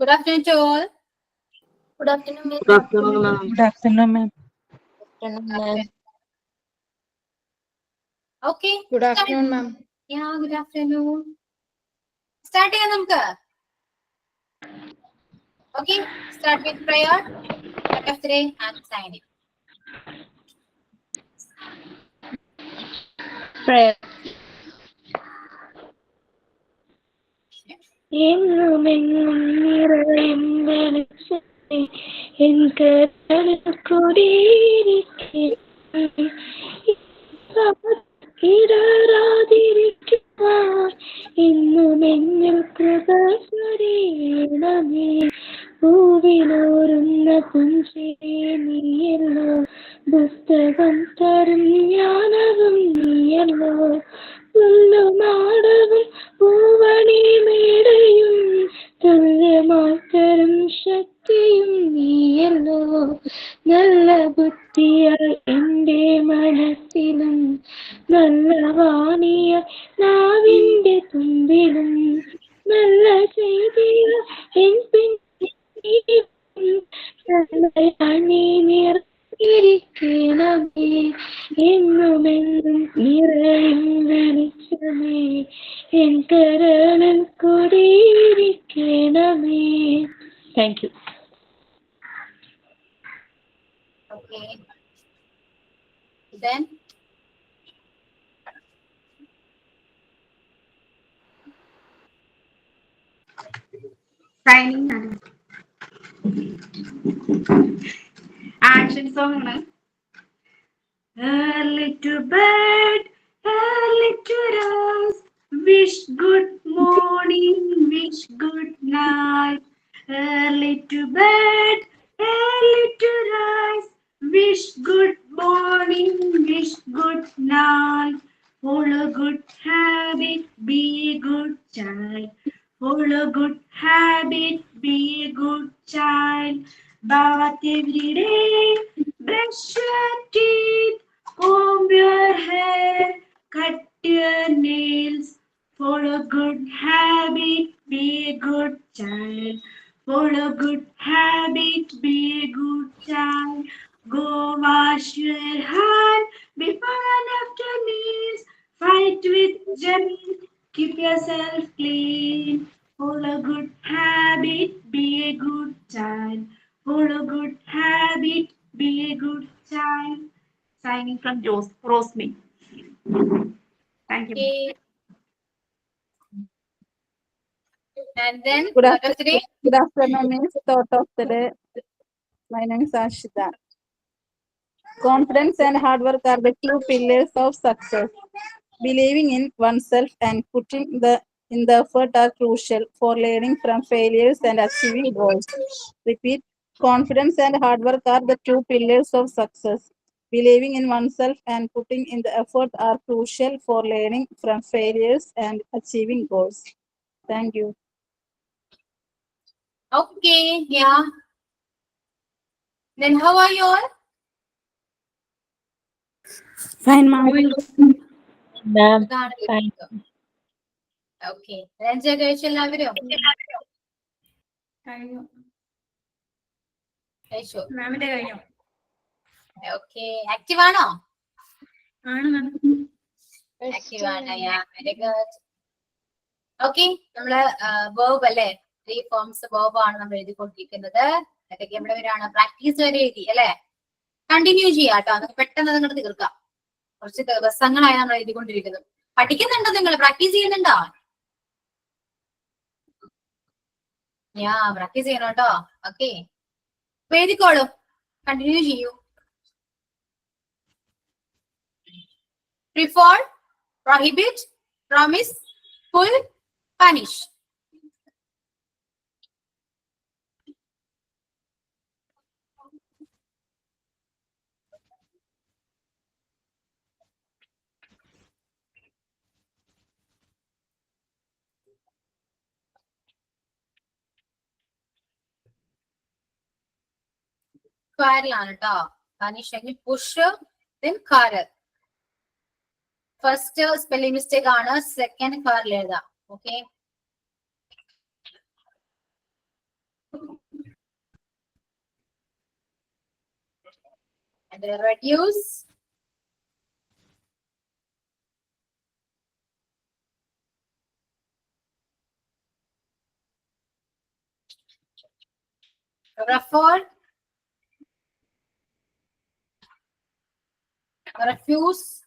Good afternoon to all. Good afternoon, ma'am. Good afternoon, ma'am. Good afternoon, ma'am. Good afternoon, ma'am. Okay. Good afternoon, ma'am. Yeah, good afternoon. Start ചെയ്യാം നമുക്ക്. Okay, start with prayer. Start of the day and signing. Prayer. എന്നുമെങ്ങും നിറയും വെളിച്ചമേ എൻ കരളിൽ കുടിയിരിക്കേ ഇടറാതിരിക്കുവാൻ എന്നുമെന്നിൽ കൃപ ചൊരിയണമേ പൂവിലോരുന്ന പുഞ്ചിരി നീയല്ലോ പുസ്തകം തരും ജ്ഞാനവും നീയല്ലോ പുല്ലുമാടവും പൂവണി മേടയും തുല്യമായി തരും ശക്തിയും നീയല്ലോ നല്ല ബുദ്ധിയായി എൻ്റെ മനസ്സിലും നല്ല വാണിയ നാവിൻ്റെ തുമ്പിലും നല്ല ചെയ്തിയ എൻ പിന്നീ ഇരിക്കണമേ എന്നുമെന്നും നിറയും വെളിച്ചമേ എൻ കരളിൽ കുടിയിരിക്കണമേ. Thank you. Okay. Then Signing. Action song. Early to bed, early to rise. Wish good morning, wish good night. Early to bed, early to rise. Wish good morning, wish good night. Follow good habit, be a good child. Follow good habit, be a good child. Bath every day, brush your teeth, comb your hair, cut your nails. Follow good habit, be a good child. Follow good habit, be a good child. Go wash your hand before and after meals. Fight with germs, keep yourself clean. Follow good habit, be a good child. Follow good habit, be a good child. Signing from Rosmi. Thank you. okay. And then Good thought of the day. Good afternoon, Miss. Thought of the day. My name is Ashita. Confidence and hard work are the two pillars of success. Believing in oneself and putting in the effort are crucial for learning from failures and achieving goals. Repeat. Confidence and hard work are the two pillars of success. Believing in oneself and putting in the effort are crucial for learning from failures and achieving goals. Thank you. Okay, yeah. Then how are you all? Fine, ma'am. Ma'am, ഇതാണ് fine. Okay. Lunch ഒക്കെ കഴിച്ചു എല്ലാവരും കഴിഞ്ഞു. കഴിച്ചു. മാമിന്റെ കഴിഞ്ഞു. Okay. Active ആണോ? ആണ് മാം. ആക്റ്റീവ് ആണ്. Very good. ഓക്കെ. നമ്മള് വേർബ് അല്ലേ, 3 ഫോംസ് വേർബ് ആണ് നമ്മൾ എഴുതിക്കൊണ്ടിരിക്കുന്നത്. അതൊക്കെ നമ്മുടെ പേരാണ് പ്രാക്ടീസ് വരെ എഴുതി അല്ലെ. കണ്ടിന്യൂ ചെയ്യാം കേട്ടോ. അത് പെട്ടെന്ന് നിങ്ങൾ തീർക്കാം. കുറച്ച് ദിവസങ്ങളായി നമ്മൾ എഴുതിക്കൊണ്ടിരിക്കുന്നത്. പഠിക്കുന്നുണ്ടോ നിങ്ങൾ? പ്രാക്ടീസ് ചെയ്യുന്നുണ്ടോ? പ്രാക്ടീസ് ചെയ്യണം കേട്ടോ. ഓക്കെ, എഴുതിക്കോളൂ. കണ്ടിന്യൂ ചെയ്യൂ. Prefer, prohibit, promise, pull, punish. സ്ക്വയറിലാണ് കേട്ടോ. പനിഷ് എങ്കിൽ പുഷ്, then കാരർ. ഫസ്റ്റ് സ്പെല്ലിംഗ് മിസ്റ്റേക്ക് ആണ്, സെക്കൻഡ് കാറിൽ എഴുതാം. Okay, And reduce. Refer. Refuse.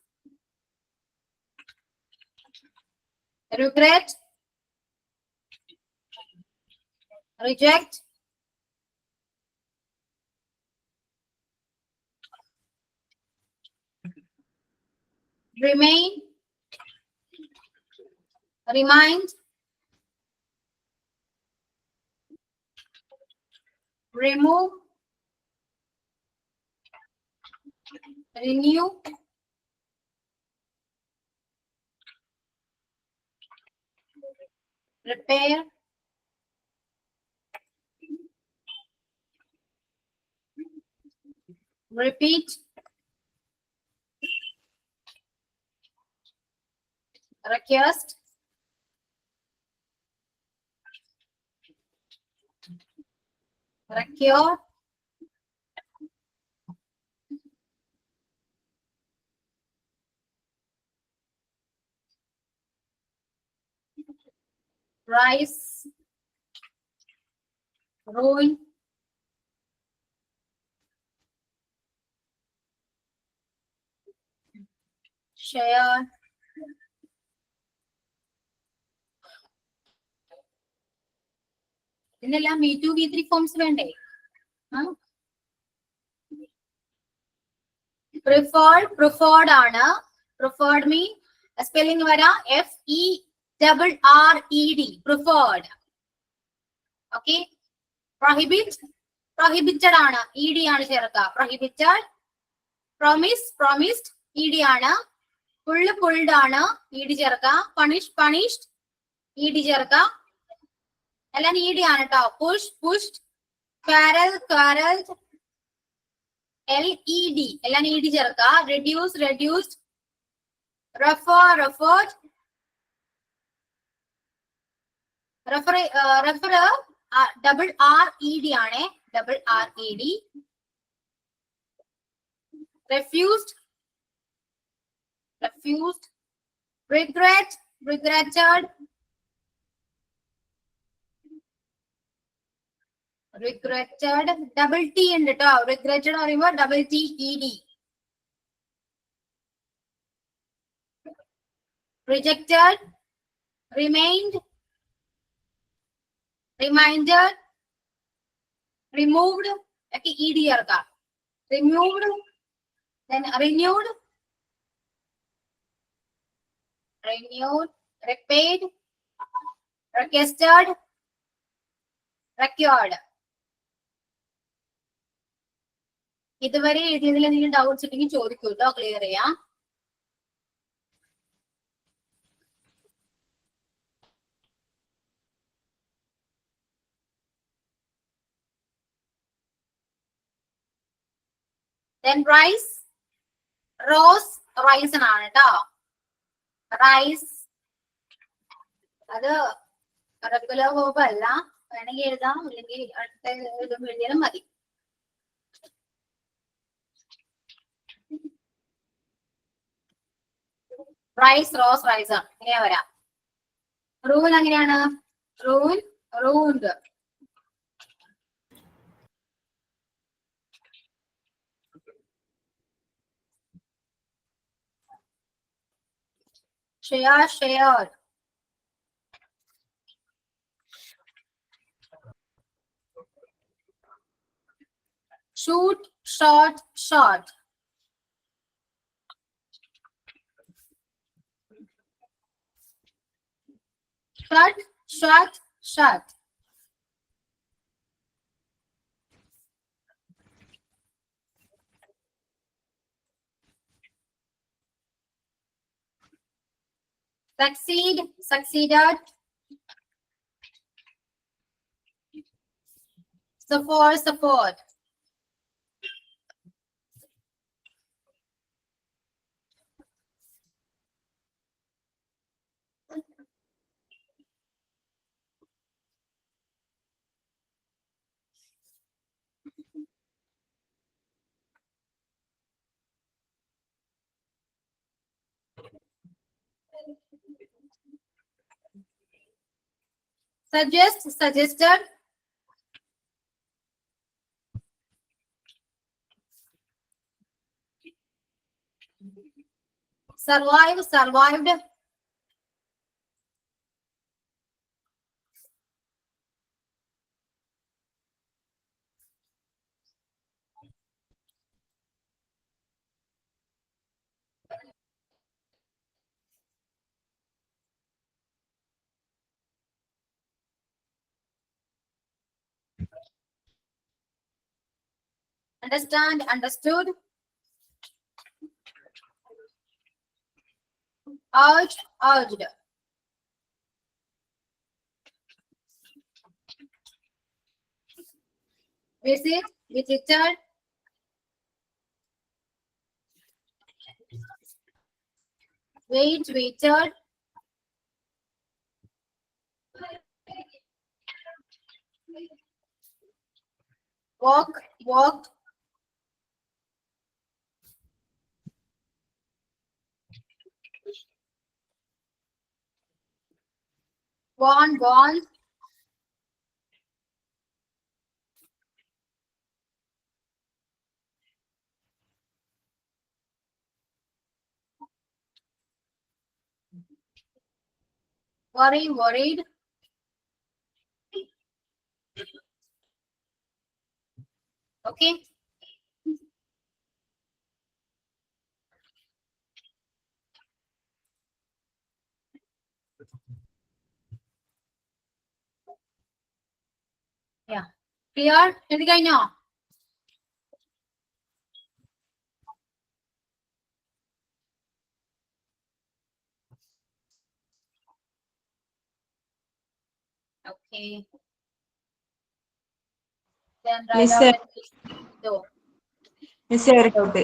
Regret. Reject. Remain. Remind. Remove. Renew. Repair. Repeat. Request. Recure. Rise. Ruin. Share. ഇതിനെല്ലാം V2 V3 forms വേണ്ടേ? Preferred ആണ്. Preferred mean സ്പെല്ലിംഗ് വരാം FERRED. Preferred. Okay. Prohibited ആണ്. ED ആണ് ചേർക്കുക. Prohibited. Promised. ED ആണ്. Pulled ആണ്. ED ചേർക്കുക. Punished. ED ചേർക്കുക. എല്ലാം ED ആണ് കേട്ടോ. Pushed. Quarreled. LED എല്ലാം ED ചേർക്കുക. Reduced. Referred. Refer double RED ആണ്. Double RED. Refused. Regretted. Double T ഉണ്ട് കേട്ടോ. Regretted എന്ന് പറയുമ്പോൾ double TED. Rejected. Remained. Reminded. Removed. ഒക്കെ ED ചേർക്കാം. Removed. Then renewed. Repaid. Requested. Required. ഇതുവരെ എഴുതിയതിൽ എന്തെങ്കിലും ഡൗട്ട്സ് ഉണ്ടെങ്കിൽ ചോദിക്കൂ കേട്ടോ. ക്ലിയർ ചെയ്യാം. Then rice. Rice ആണ് കേട്ടോ. Rice. അത് റെഗുലർ വേർബ് അല്ല. വേണമെങ്കിൽ എഴുതാം, അല്ലെങ്കിൽ അടുത്ത എഴുതിയാലും മതി. റൈസ് ആണ്. ഇങ്ങനെയാ വരാം. റൂൻ എങ്ങനെയാണ്? റൂൻഡ്. shared. Shoot, short. Shut. Succeeded. Support. suggest, suggested, survive, survived, understand, understood, urged, urged, visit, visited, wait, waited, walk, walked, gone, gone, worry, worried, okay. Yeah, clear? എഴുതി കഴിഞ്ഞോ? Okay. Then write Miss, out the miss ഒരു doubt.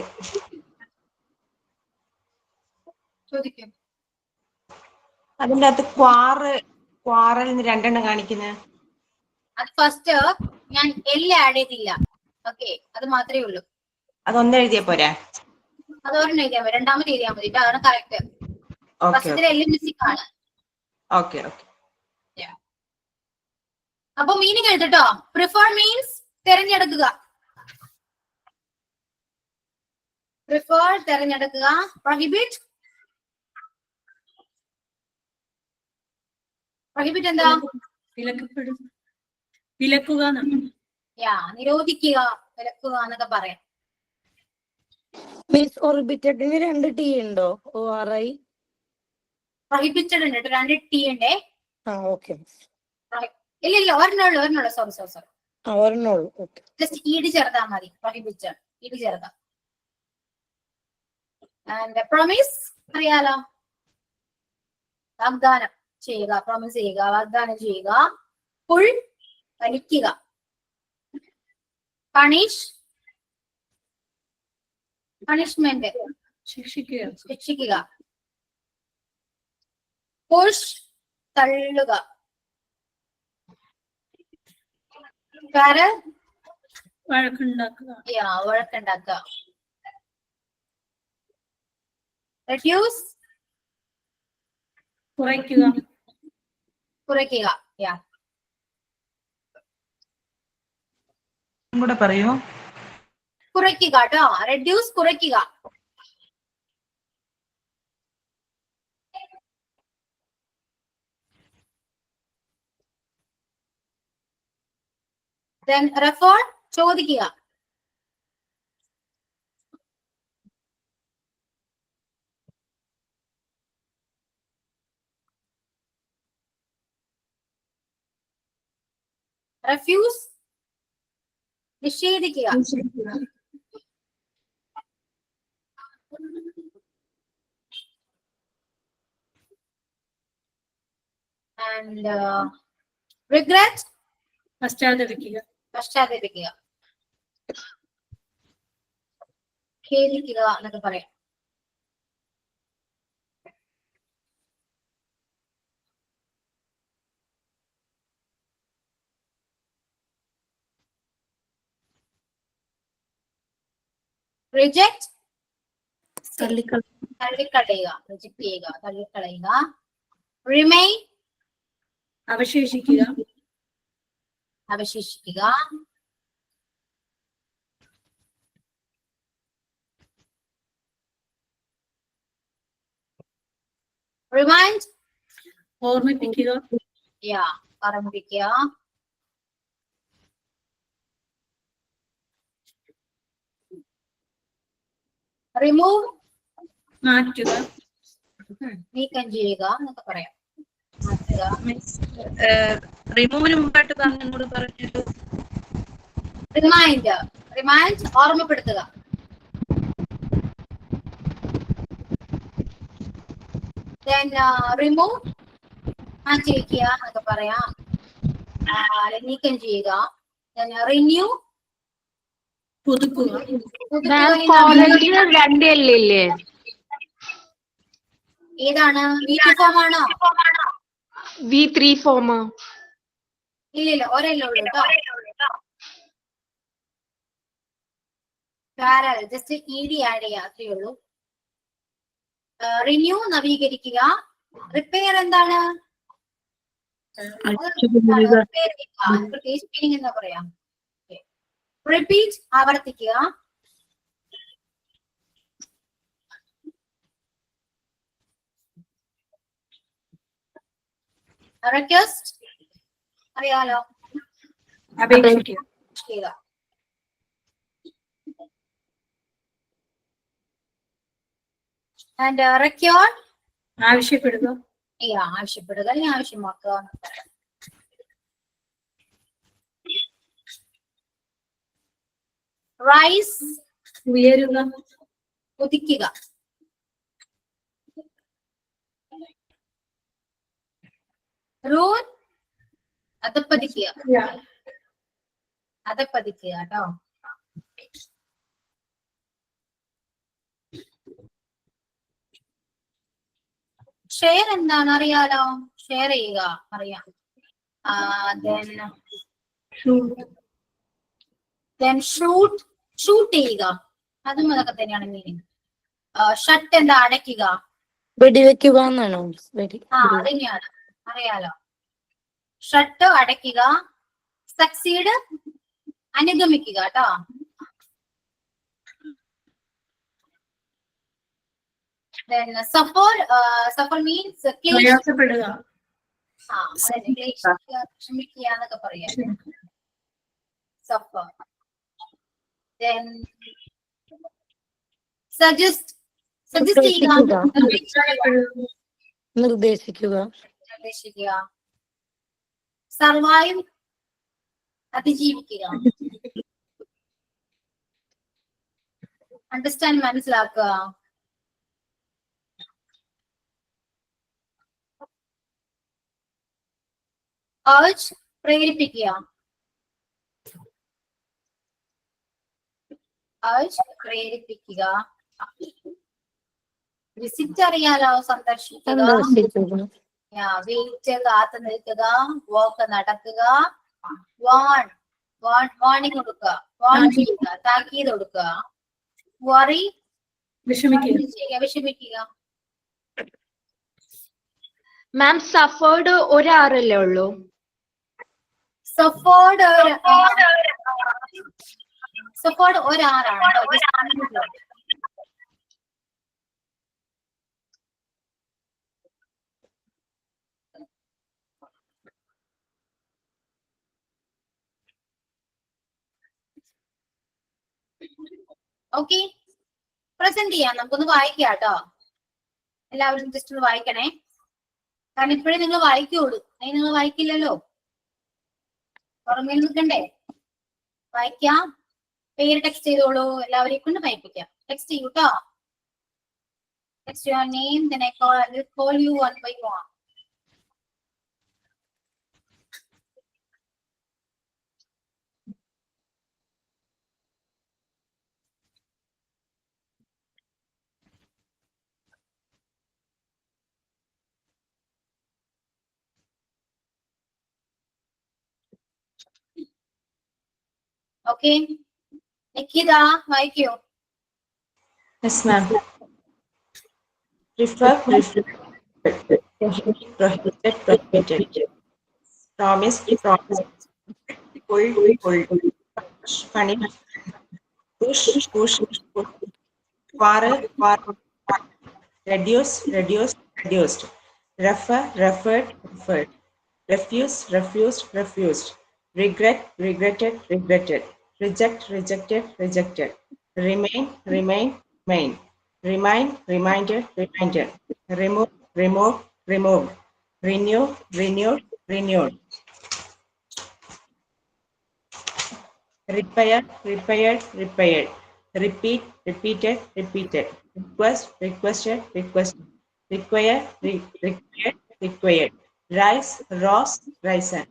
ചോദിക്കും. അതിന്റെ അകത്ത് quarrel രണ്ടെണ്ണം കാണിക്കുന്നത്. അത് first ഞാൻ എല്ലാം ആഡ് ചെയ്തില്ല. ഓക്കെ, അത് മാത്രമേ ഉള്ളൂ. അതൊന്നും എഴുതിയ പോരാ? അത് ഒരെണ്ണം എഴുതിയാൽ മതി, രണ്ടാമത് എഴുതിയാൽ മതി. അതാണ് കറക്റ്റ്. ഫസ്റ്റ് എല്ലാം മിസ്സിംഗ് ആണ്. Okay okay. അപ്പൊ മീനിങ് എഴുതട്ടോ. പ്രിഫർ മീൻസ് തെരഞ്ഞെടുക്കുക. പ്രിഫർ തെരഞ്ഞെടുക്കുക. പ്രൊഹിബിറ്റ്, പ്രൊഹിബിറ്റ് എന്താ? വിലക്കുക. യാ, നിരോധിക്കുക, വിലക്കുക എന്നൊക്കെ പറയാം. മീൻസ് ഓർബിറ്റഡിന് 2 ടി ഉണ്ടോ? ORI. പ്രൊഹിബിറ്റഡ് ഉണ്ട്, 2 ടി ഉണ്ടേ. ഓക്കെ. ഇല്ല ഒരെണ്ണുള്ളൂ. സോറി. ഒരെണ്ണുള്ളൂ. ഓക്കെ. ജസ്റ്റ് ഈട് ചേർത്താൽ മതി. പ്രൊഹിബിറ്റഡ് ഈട് ചേർത്താം. ആൻഡ് പ്രൊമിസ് അറിയാലോ, വാഗ്ദാനം ചെയ്യുക, പ്രോമിസ് ചെയ്യുക, വാഗ്ദാനം ചെയ്യുക. പുൾ വലിക്കുക. പണിഷ്, പണിഷ്മെന്റ് ശിക്ഷിക്കുക. പുഷ് തള്ളുക. വഴക്കുണ്ടാക്കുക. റെഡ്യൂസ് കുറയ്ക്കുക. കൂടെ പറയൂ. കുറയ്ക്കുക കേട്ടോ. റെഡ്യൂസ് കുറയ്ക്കുക. Then refer ചോദിക്കുക. refuse നിഷേധിക്കുക. and regret പശ്ചാത്തപിക്കുക. ഖേദിക്കുക എന്നൊക്കെ പറയാം. റിജക്ട് തള്ളിക്കളയുക, റിജക്ട് ചെയ്യുക, തള്ളിക്കളയുക. റിമെയിൻ അവശേഷിക്കുക. അവശേഷിക്കുക. റിമൈൻഡ്, ഓർമ്മിപ്പിക്കുക. ഓർമ്മിപ്പിക്കുക. റിമൂവ്, മാറ്റുക. നീക്കം ചെയ്യുക എന്നൊക്കെ പറയാം. മാറ്റുക. റിമൂവിന് മുമ്പായിട്ട് പറഞ്ഞോട് പറഞ്ഞിട്ട് റിമൈൻഡ്, ഓർമ്മപ്പെടുത്തുക. റിമൂവ്, മാറ്റി വയ്ക്കുക എന്നൊക്കെ പറയാം. നീക്കം ചെയ്യുക. റിന്യൂ, പുതുക്കുക. രണ്ടല്ലേ? ഏതാണ്? V2 ഫോം ആണോ? V3 form. ഇല്ല, ഒരല്ലേ ഉള്ളൂ കേട്ടോ. പാരൽ, ജസ്റ്റ് ED ആഡ് ചെയ്യുക, അത്രേ ഉള്ളൂ. റിന്യൂ, നവീകരിക്കുക. റിപ്പയർ എന്താണ്? പ്രത്യേകിച്ച് മീനിങ് എന്താ പറയാ? റിപ്പീറ്റ്, ആവർത്തിക്കുക. റിക്വസ്റ്റ്, അറിയാലോ, അപേക്ഷിക്കുക. ആൻഡ് റെക്യോർഡ്, ആവശ്യപ്പെടുക. ആവശ്യപ്പെടുക അല്ലെങ്കിൽ ആവശ്യമാക്കുക. റൈസ്, ഉയരുക. ഉദിക്കുക. റൂൾ, അധപ്പതിക്കുക. അധപ്പതിക്കുക കേട്ടോ. ഷെയർ എന്താണ്? അറിയാലോ, ഷെയർ ചെയ്യുക, അറിയാം. ഷൂട്ട് ചെയ്യുക, അതും അതൊക്കെ തന്നെയാണ് മീനിങ്. ഷട്ട് എന്താ? അടയ്ക്കുക. വെടിവെക്കുക എന്നാണോ? അതന്നെയാണ്, അറിയാലോ. ഷട്ട് അടയ്ക്കുക. സക്സീഡ്, അനുഗമിക്കുക കേട്ടോ. സഫർ മീൻസ് പ്രയാസപ്പെടുക. ക്ഷമിക്കുക എന്നൊക്കെ പറയാം. സഫർ. സജസ്റ്റ് ചെയ്യുക. നിർദ്ദേശിക്കുക. സർവൈവ്, അതിജീവിക്കുക. അണ്ടർസ്റ്റാൻഡ്, മനസ്സിലാക്കുക. urge, പ്രേരിപ്പിക്കുക. urge, പ്രേരിപ്പിക്കുക. വിസിറ്റ് അറിയാലോ, സന്ദർശിക്കുക. വെയിറ്റ്, കാത്തു നിൽക്കുക. വോക്ക്, നടക്കുക. വാണിംഗ് കൊടുക്കുക. വാൺ ചെയ്യുക, താക്കീത് കൊടുക്കുക. വറി, വിഷമിക്കുക. മാം, സഫേർഡ് ഒരാറല്ലേ ഉള്ളൂ? സഫേർഡ് ഒരാറാണ്. ഓക്കെ, പ്രസന്റ് ചെയ്യാം. നമുക്കൊന്ന് വായിക്കാം കേട്ടോ. എല്ലാവരും ജസ്റ്റ് ഒന്ന് വായിക്കണേ. കാരണം ഇപ്പോഴേ നിങ്ങൾ വായിക്കുള്ളൂ. അതിന് നിങ്ങൾ വായിക്കില്ലല്ലോ, പുറമേ നിൽക്കണ്ടേ. വായിക്കാം. പേര് ടെക്സ്റ്റ് ചെയ്തോളൂ. എല്ലാവരെയും കൊണ്ട് വായിപ്പിക്കാം. ടെക്സ്റ്റ് ചെയ്യൂ കേട്ടോ. Text your name, then I will call you one by one. Okay, Nikita, വായിക്കോ? Yes, ma'am. Refer, prohibited. promise, promise, pull, pull, punish, push, push, push, quarrel, quarrel, reduce, reduce, reduced, refer, referred, referred, refuse, refused, refused, regret, regretted, regretted, reject, rejected, rejected, remain, remain, remain, remind, reminded, reminded, remove, remove, removed, renew, renewed, renewed, repair, repaired, repaired, repeat, repeated, repeated, request, requested, requested, require, required, required, rise, rose, risen,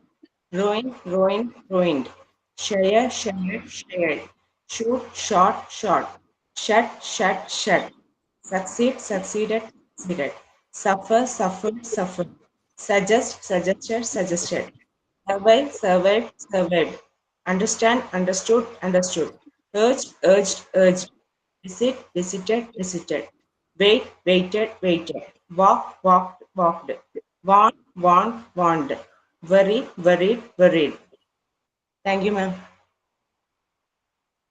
ruin, ruined, ruined, share, shared, shared, shoot, shot, shot, shut, shut, shut, succeed, succeeded, succeeded, suffer, suffered, suffered, suggest, suggested, suggested, survive, survived, survived, understand, understood, understood, urged, urged, urged, visit, visited, visited, wait, waited, waited, walk, walked, walked, want, want, warned, worry, worried, worried. Thank you, ma'am.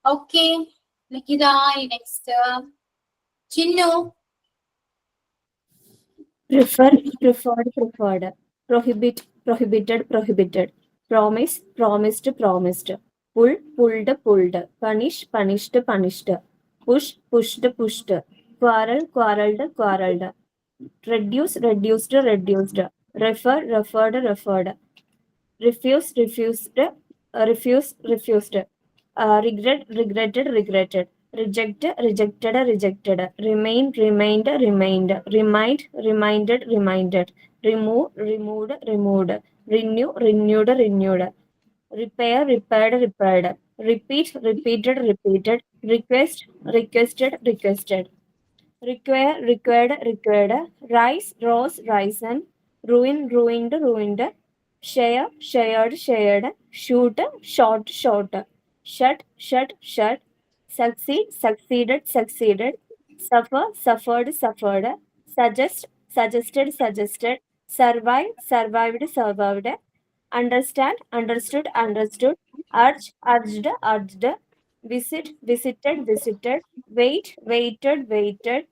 Okay, Nikita, next. Chinnu. Prefer, preferred, preferred. Prohibit, prohibited, prohibited. Promise, promised, promised. Pull, pulled, pulled. Punish, punished, punished. Push, pushed, pushed. Quarrel, quarreled, quarreled. Reduce, reduced, reduced. Refer, referred, referred. Refuse, refused, refuse, refused. Regret, regretted, regretted. Reject, rejected, rejected. Remain, remained, remained. Remind, reminded, reminded. Remove, removed, removed. Renew, renewed, renewed. Repair, repaired, repaired. Repeat, repeated, repeated. Request, requested, requested. Require, required, required. Rise, rose, risen. Ruin, ruined, ruined. Share, shared, shared. Shoot, shot, shot. Shut, shut, shut. Succeed, succeeded, succeeded. Suffer, suffered, suffered. Suggest, suggested, suggested. Survive, survived, survived. Understand, understood, understood. Urge, urged, urged. Visit, visited, visited. Wait, waited, waited.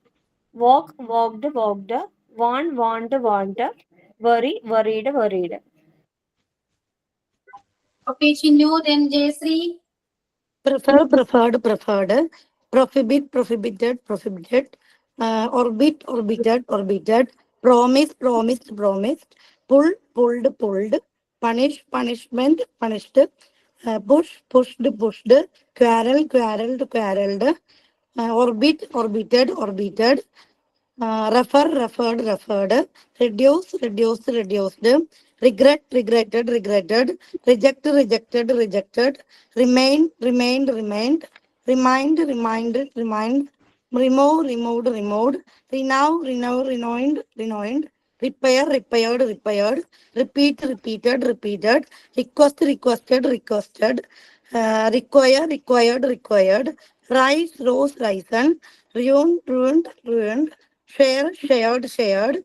Walk, walked, walked. Want, want, want. Worry, worried, worried. Okay, Chinnu, then Jayasree. Prefer, preferred, preferred. Prohibit, prohibited, prohibited. Orbit, orbited, orbited. Promise, promised, promised. Pull, pulled, pulled. Punish, punishment, punished. Push, pushed, pushed. Quarrel, quarreled, quarreled. Orbit, orbited, orbited. Refer, referred, referred. Reduce, reduced, reduced. Regret, regretted, regretted. Reject, rejected, rejected. Remain, remained, remained. Remind, reminded, remind. Remove, removed, removed. Renow, renew, renewed, renewed. Repair, repaired, repaired. Repeat, repeated, repeated. Request, requested, requested. Require, required, required. Rise, rose, risen. Ruin, ruined, ruined. Share, shared, shared.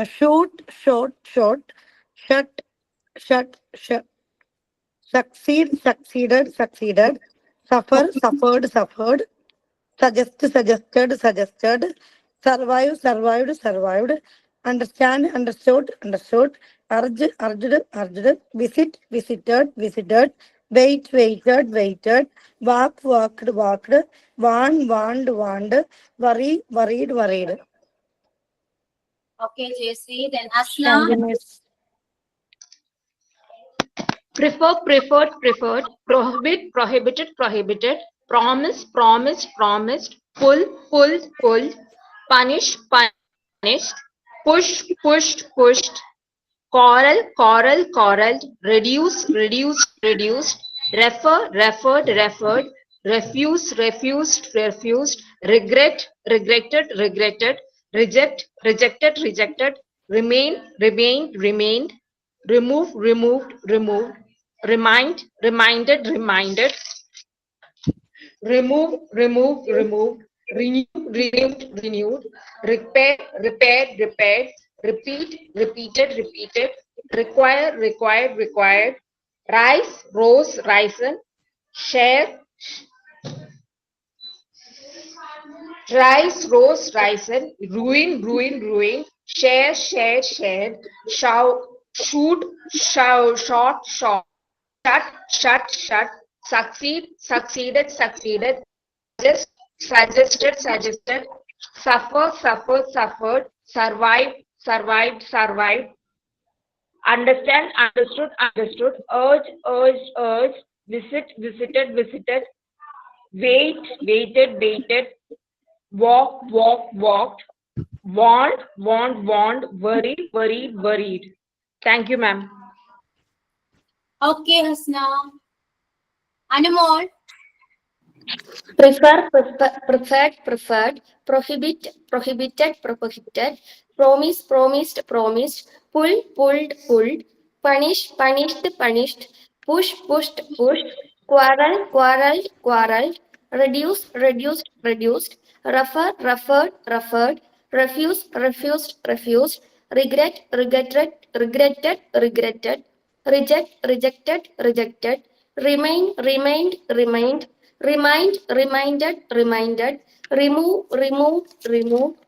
Shoot, shot, shot. Shut, shut, shut. Succeed, succeeded, succeeded. Suffer, suffered, suffered. Suggest, suggested, suggested. Survive, survived, survived. Understand, understood, understood. Urge, urged, urged. Visit, visited, visited. Wait, waited, waited. Walk, walked, walked. Want, warned, warned. Worry, worried, worried. Okay, Jayasree, then Thank you, Asna. miss. Prefer, preferred, preferred. Prohibit, prohibited, prohibited. Promise, promised, promised. Pull, pulled, pulled. Punish, punished. Push, pushed, pushed. Quarrel, quarrel, quarreled. Reduce, reduced, reduced. Refer, referred, referred. Refuse, refused, refused. Regret, regretted, regretted. Reject, rejected, rejected. Remain, remained, remained. Remove, removed, removed. Remind, reminded, reminded. Remove, removed, removed. Renew, renewed, renewed. Repair, repaired, repaired. Repeat, repeated, repeated. require, required, required, rise, rose, risen, share, rise, rose, risen, ruin, ruin, ruined, share, shared, shared, shout, shoot, shout, short, short, shut, shut, shut, succeed, succeeded, succeeded, suggest, suggested, suggested, suffer, suffered, suffered, survive, survived, survived, understand, understood, understood, urge, urged, urged, visit, visited, visited, wait, waited, waited, walk, walk, walked, want, want, want, worried, worried, worried. Thank you, ma'am. Okay, Hasna. Anumol. Prefer, preferred, preferred, prohibit, prohibited, prohibited, promise, promised, promised, pull, pulled, pulled, punish, punished, punished, push, pushed, pushed, quarrel, quarreled, quarreled, reduce, reduced, reduced, refer, referred, referred, refuse, refused, refused, regret, regretted, regretted, regretted, reject, rejected, rejected, remain, remained, remained, remind, reminded, reminded, remove, removed, removed,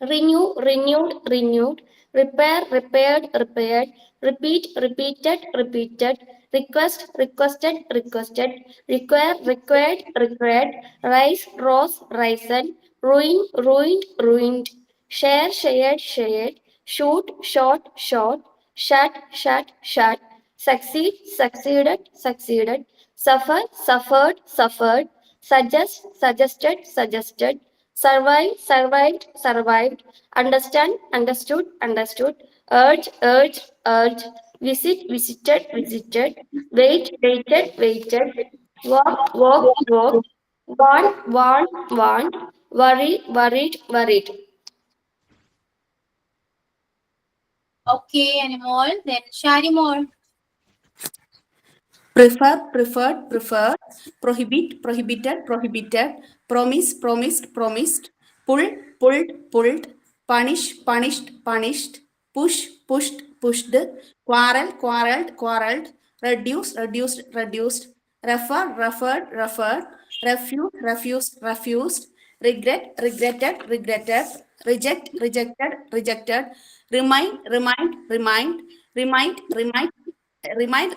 renew, renewed, renewed, repair, repaired, repaired, repeat, repeated, repeated, request, requested, requested, require, required, required, rise, rose, risen, ruin, ruined, ruined, share, shared, shared, shoot, shot, shot, shut, shut, shut, succeed, succeeded, succeeded, suffer, suffered, suffered, suggest, suggested, suggested, survive, survived, survived, understand, understood, understood, urge, urged, urged, visit, visited, visited, wait, waited, waited, walk, walked, walked, want, want, want, worry, worried, worried. Okay, Anumol. Then Sharimol. Prefer, preferred, preferred, prohibit, prohibited, prohibited, promise, promised, promised, pull, pulled, pulled, punish, punished, punished, push, pushed, pushed, quarrel, quarreled, quarreled, reduce, reduced, reduced, refer, referred, referred, refuse, refused, refused, regret, regretted, regretted, reject, rejected, rejected, remind, remind, remind, remind, remind,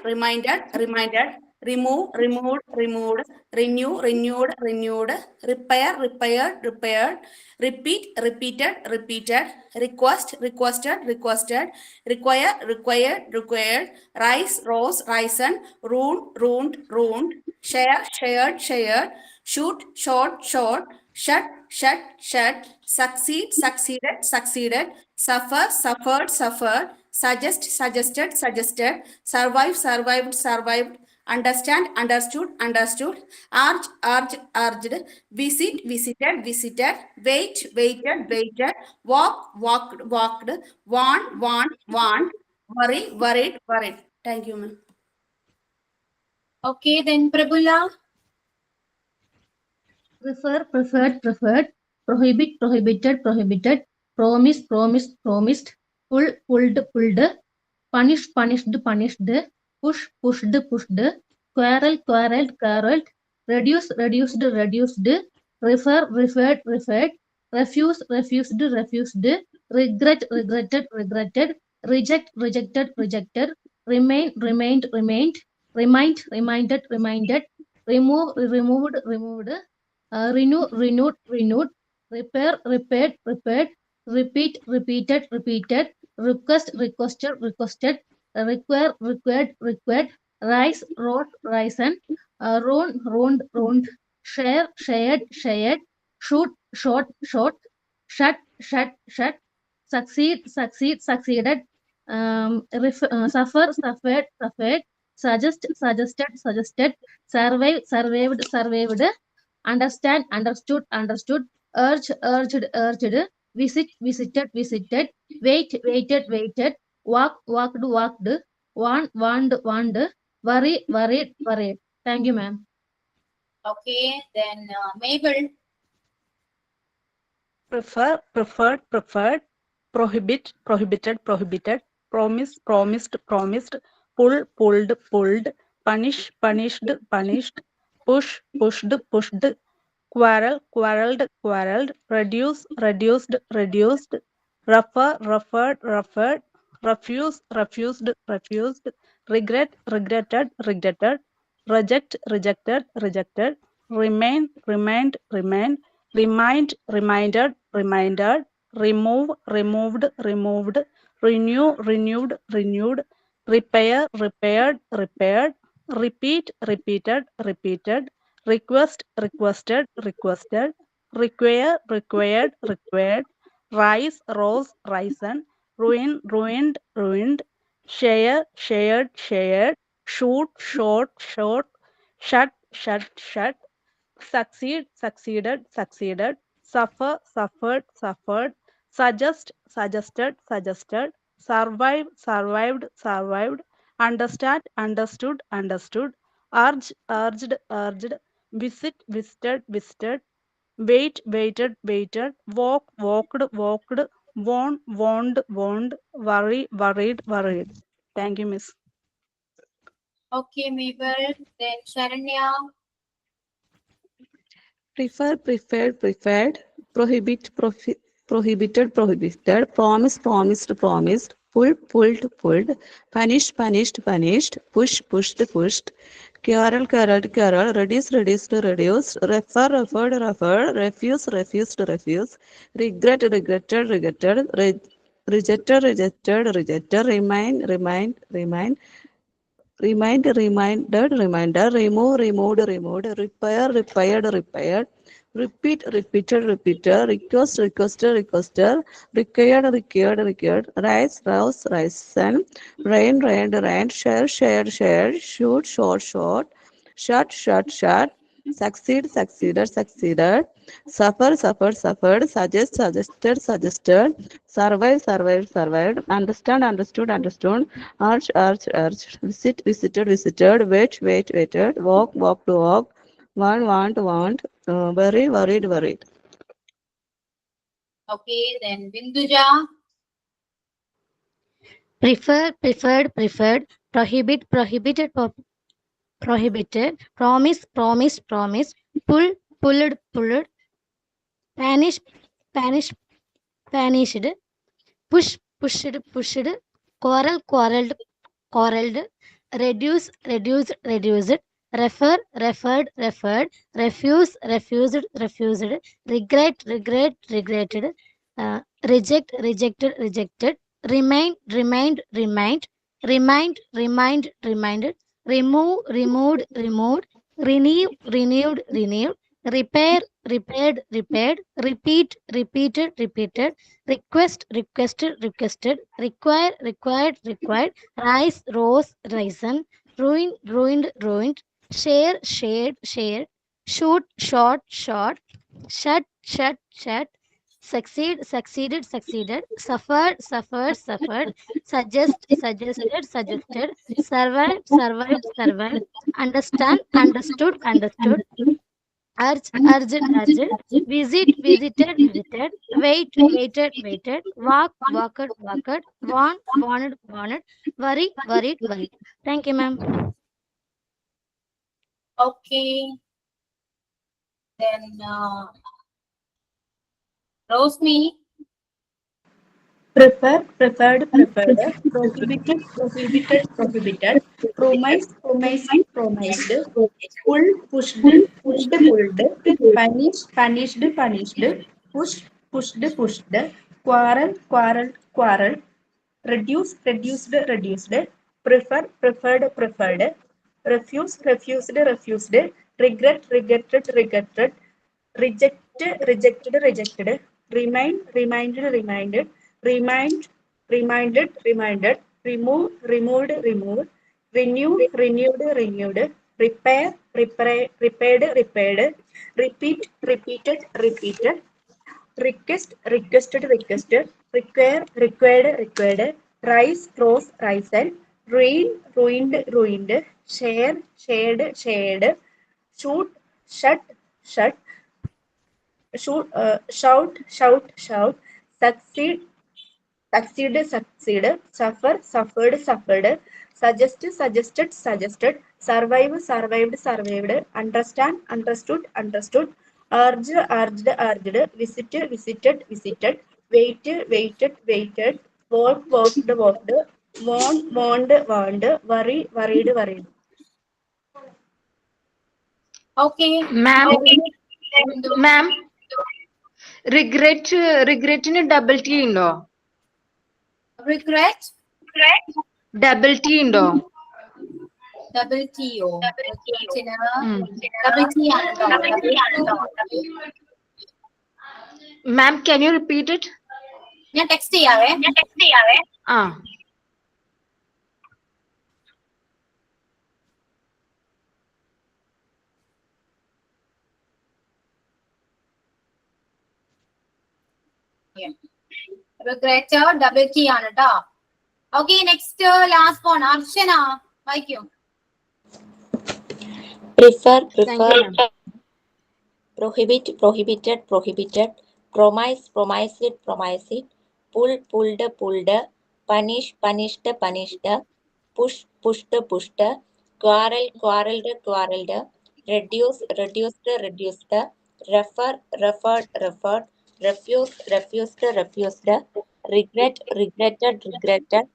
reminded, reminded, remove, removed, removed, renew, renewed, renewed, repair, repaired, repaired, repeat, repeated, repeated, request, requested, requested, require, required, required, rise, rose, risen, ruin, ruined, ruined, share, shared, shared, shoot, short, short, shut, shut, shut, succeed, succeeded, succeeded, suffer, suffered, suffered, suggest, suggested, suggested, survive, survived, survived, understand, understood, understood, urge, urged, urged, visit, visited, visited, wait, waited, waited, walk, walked, walked, want, want, want, worry, worried, worried. Thank you, ma'am. Okay, then Prabula. Prefer, preferred, preferred, prohibit, prohibited, prohibited, promise, promised, promised, pull, pulled, pulled, punish, punished, punished, push, pushed, pushed, quarrel, quarreled, quarreled, reduce, reduced, reduced, refer, referred, referred, refuse, refused, refused, regret, regretted, regretted, reject, rejected, rejected, remain, remained, remained, remind, reminded, reminded, remove, removed, removed, renew, renewed, renewed, repair, repaired, repaired, repeat, repeated, repeated, request, requested, requested, require, required, required, rise, rose, risen, ruin, ruined, ruined, share, shared, shared, shoot, shot, shot, shut, shut, shut, succeed, succeed, succeeded, suffer, suffered, suffered, suggest, suggested, suggested, survive, survived, survived, understand, understood, understood, urge, urged, urged, visit, visited, visited, wait, waited, waited, walk, walked, walked, want, warned, warned, worry, worried, worried. Thank you, ma'am. Okay, then Mabel. Prefer, preferred, preferred, prohibit, prohibited, prohibited, promise, promised, promised, pull, pulled, pulled, punish, punished, punished, push, pushed, pushed, quarrel, quarrelled, quarrelled, reduce, reduced, reduced, refer, referred, referred, refuse, refused, refused, regret, regretted, regretted, reject, rejected, rejected, remain, remained, remained, remind, reminded, reminded, remove, removed, removed, renew, renewed, renewed, repair, repaired, repaired, repeat, repeated, repeated, request, requested, requested, require, required, required, rise, rose, risen, ruin, ruined, ruined, share, shared, shared, shoot, short, short, shut, shut, shut, succeed, succeeded, succeeded, suffer, suffered, suffered, suggest, suggested, suggested, survive, survived, survived, understand, understood, understood, urge, urged, urged, visit, visited, visited, wait, waited, waited, walk, walked, walked, warn, warned, warned, worry, worried, worried. Thank you, Miss. Okay, Mabel. Then Sharanya. Prefer, preferred, preferred, prohibit, prohibited, prohibited, promise, promised, promised, pull, pulled, pulled, punish, punished, punished, push, pushed, pushed, quarrel, quarreled, quarrel, reduce, reduced, reduced, refer, referred, referred, refuse, refused, refused, regret, regretted, regretted, rejected, rejected, rejected, remind, remind, remind, remind, reminded, reminder, remove, removed, removed, repair, repaired, repaired, repeat, repeated, repeated, request, requested, requested, required, required, required, rise, rouse, risen, rain, rained, rained, share, shared, shared, shoot, short, short, shut, shut, shut, succeed, succeeded, succeeded, suffer, suffered, suffered, suggest, suggested, suggested, survive, survived, survived, understand, understood, understood, urge, urge, urged, visit, visited, visited, wait, wait, waited, walk, walked, walked, want, want, worry, worried, worried. Okay, then Binduja. Prefer, preferred, preferred, prohibit, prohibited, prohibited, promise, promised, promised, pull, pulled, pulled, punish, punish, punished, push, pushed, pushed, quarrel, quarreled, quarreled, reduce, reduced, reduced, refer, referred, referred, refuse, refused, refused, regret, regret, regretted, reject, rejected, rejected, remain, remind, remind, remind, remind, reminded, remove, removed, removed, renew, renewed, renewed, repair, repaired, repaired, repeat, repeated, repeated, request, requested, requested, require, required, required, rise, rose, risen, ruin, ruined, ruined, share, shared, shared, shoot, short, shot, shut, shut, shut, succeed, succeeded, succeeded, suffered, suffered, suffered, suggest, suggested, suggested, survive, survived, survived, understand, understood, understood, urge, urged, urged, visit, visited, visited, wait, waited, waited, walk, walked, walked, want, wanted, wanted, worry, worried, worried. Thank you, ma'am. Okay. Then Rosmi. Prefer, preferred, preferred, prohibited, prohibited, prohibited, promise, promised, promised, pull, pushed, pushed, pulled, punish, punished, punished, push, pushed, pushed, quarrel, quarreled, quarreled, reduce, reduced, reduced, prefer, preferred, preferred, refuse, refused, refused, regret, regretted, regretted, reject, rejected, rejected, remind, reminded, reminded, remind, reminded, reminded, remove, removed, removed, renew, renewed, renewed, repair, repaired, repaired, repeat, repeated, repeated, request, requested, requested, require, required, required, rise, rose, risen, ruin, ruined, ruined, share, shared, shared, shoot, shut, shut, shoot, shout, shout, shout, succeed, succeed, succeed, suffer, suffered, suffered, suggest, suggested, suggested, survive, survived, survived, understand, understood, understood, urge, urged, urged, visit, visited, visited, wait, waited, waited, walk, walked, walked, warn, warned, warned, worry, worried, worried. Okay. Ma'am, എന്തോ? ma'am, regretന് double T ഉണ്ടോ? Regret, double T ഉണ്ടോ? double T ഓ? Regretന് ഉം. double T ആണ് ട്ടോ. Ma'am, can you repeat it? ഞാൻ text ചെയ്യാവേ. ആ. Regret double T ആണ് ട്ടോ. Okay, next last one. അർച്ചന വായിക്കൂ. prefer, Thank you, prefer, ma'am. prohibit, prohibited, prohibited, promise, promised, promised, pull, pulled, pulled, punish, punished, punished, push, pushed, pushed, quarrel, quarreled, quarreled, reduce, reduced, reduced, refer, referred, referred, refuse, refused, refused, regret, regretted, regretted,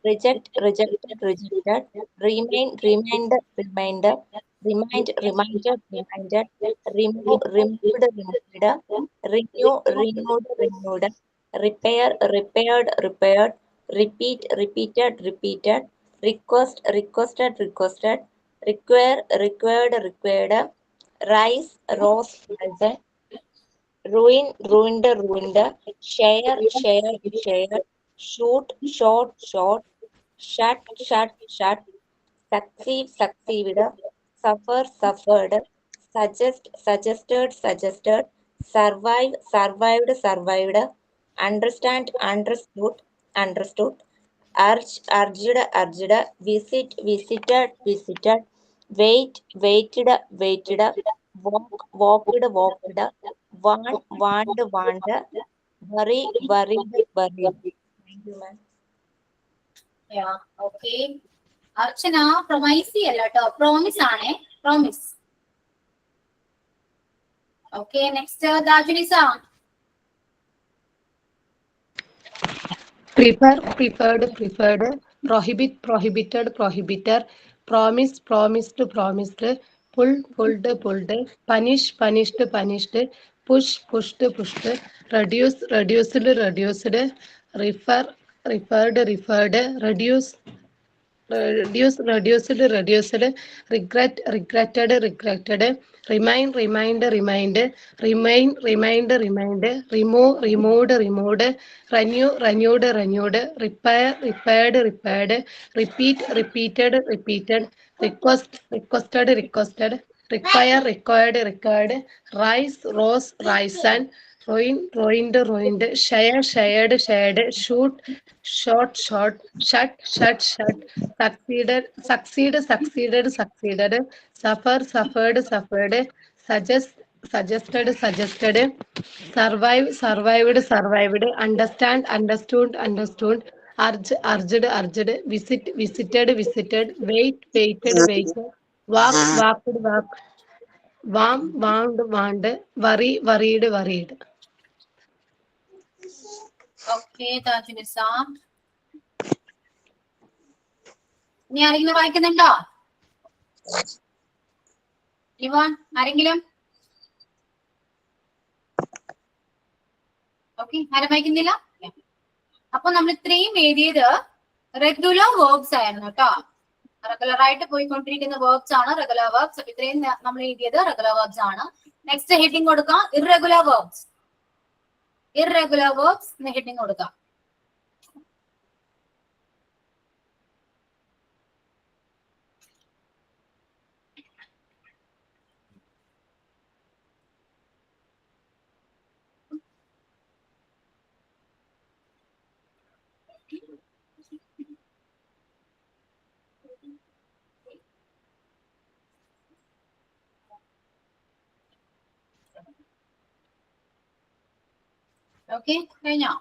reject, rejected, rejected, remain, remind, reminder, remind, reminded, reminded, remove, removed, removed, renew, renewed, renewed, repair, repaired, repaired, repeat, repeated, repeated, request, requested, requested, require, required, required, rise, rose, risen, ruin, ruined, ruined, share, shared, shared, shoot, shot, shot, shut, shut, shut, succeed, succeeded, suffer, suffered, suggest, suggested, suggested, survive, survived, survived, understand, understood, understood, urge, urged, urged, visit, visited, visited, wait, waited, waited, walk, walked, walked, want, warned, warned, worry, worried, worried. Thank you, ma'am. Yeah, okay. അർച്ചന പ്രൊമൈസി അല്ല കേട്ടോ, promise ആണേ, promise. Okay, next ദാജുനിസ. prefer, preferred, preferred, prohibit, prohibited, prohibited, promise, promised, promised, pull, pulled, pulled, punish, punished, punished, push, pushed, pushed, reduce, reduced, reduced, refer, referred, referred, reduce, reduced, regret, regretted, regretted, remind, remind, remove, removed, renewed, repair, repaired, repeat, repeated, request, requested, required, rise, rose, risen, ruined, share, shared, shoot, shot, shut, succeeded, suffer, suffered, suggested, survived, understand, understood, urged, visited, wait, waited, walked, warned, worried. Okay ദാജുനിസ. ഇനി ആരെങ്കിലും വായിക്കുന്നുണ്ടോ? Ivan, ആരെങ്കിലും? Okay, ആരും വായിക്കുന്നില്ല? അപ്പൊ നമ്മൾ ഇത്രയും എഴുതിയത് റെഗുലർ വേർബ്സ് ആയിരുന്നു കേട്ടോ. റെഗുലർ ആയിട്ട് പോയിക്കൊണ്ടിരിക്കുന്ന വേർബ്സ് ആണ് റെഗുലർ വേർബ്സ്. അപ്പൊ ഇത്രയും നമ്മൾ എഴുതിയത് റെഗുലർ വേർബ്സ് ആണ്. നെക്സ്റ്റ് ഹെഡിങ് കൊടുക്കാം, ഇറഗുലർ വേർബ്സ്. ഇറഗുലർ വേർബ്സ് എന്ന് ഹെഡിങ് കൊടുക്കാം. ഓക്കെ, കഴിഞ്ഞോ?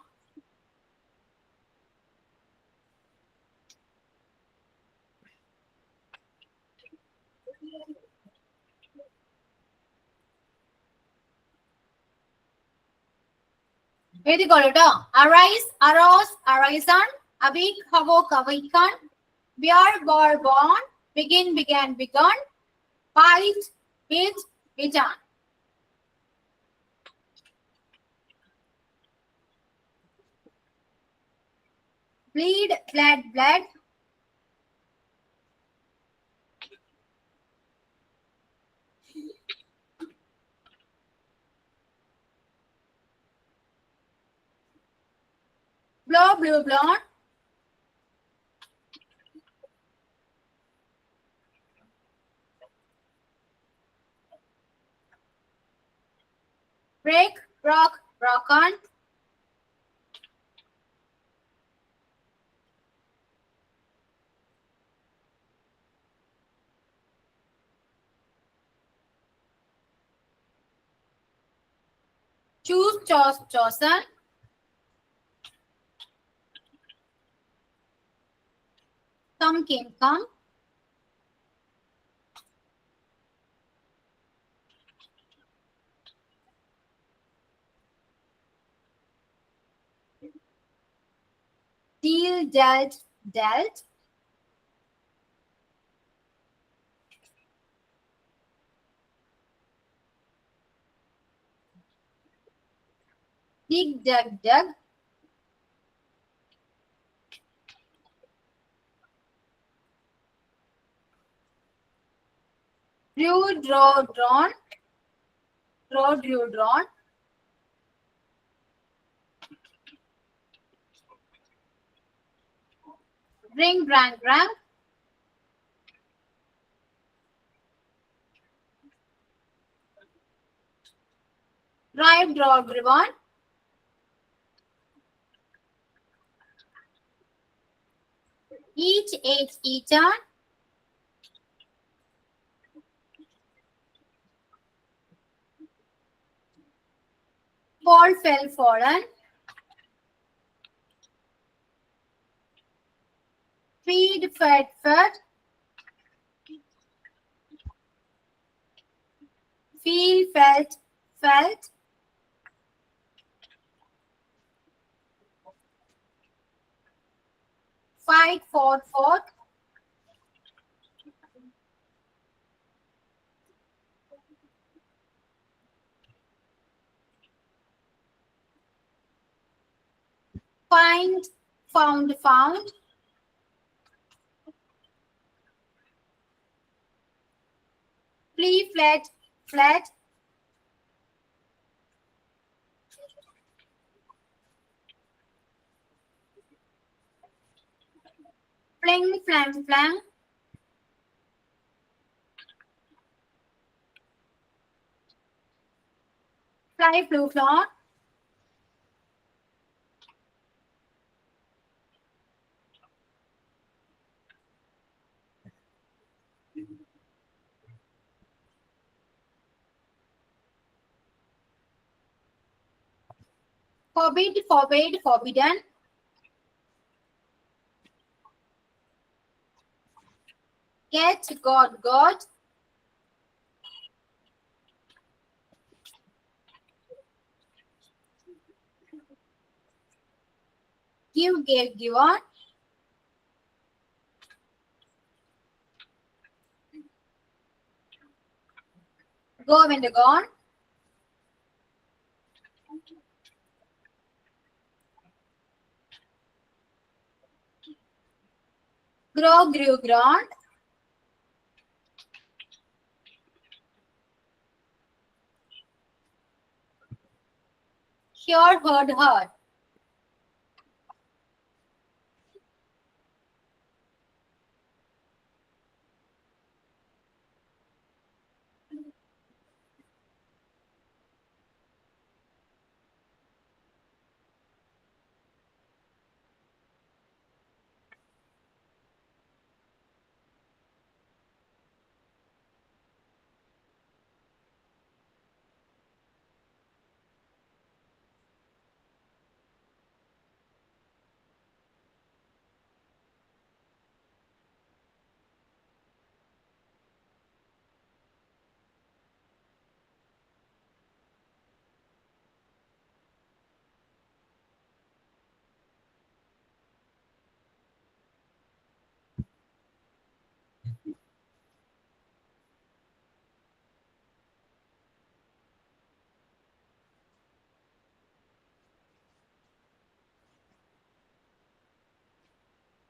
എഴുതിക്കോളൂ കേട്ടോ. Arise, arose, arisen, awake, awoke, awoken, bear, bore, borne, begin, began, begun, bite, bit, bitten. Bleed, bled, bled. Blow, blew, blown. Break, broke, broken. Choose, chose, chosen. Come, came, come. Deal, dealt, dealt. Dig, dug, dug. Drew, draw, drawn. Draw, drew, drawn. Bring, brand, gram. Drive, draw, driven. Each, ate, eaten. Fall, fell, fallen. Feed, fed, fed. Feel, felt, felt. Fight, fought, fought. Find, found, found. Flee, fled, fled. Fling, flang, flang. Fly, flew, flown. Forbid, forbade, forbidden. Get, got, got. Give, gave, given. Go, went, gone. Grow, grew, grown. Hear, heard, heard.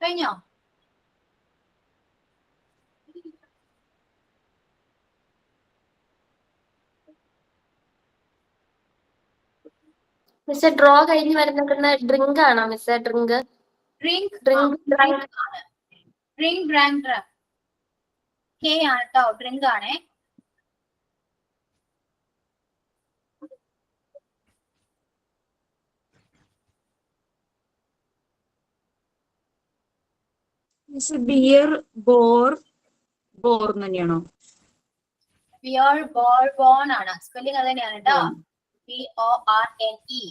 കഴിഞ്ഞോ? Miss draw കഴിഞ്ഞ് വരുന്ന drink ആണോ miss? Drink drink drink drink ആണ്. Drink drank K ആണ് കേട്ടോ. Drink ആണേ. Beer, bore തന്നെയാണോ? Beer ball bone ആണ്. സ്പെല്ലിംഗ് അത് തന്നെയാണ് കേട്ടോ. BORNE.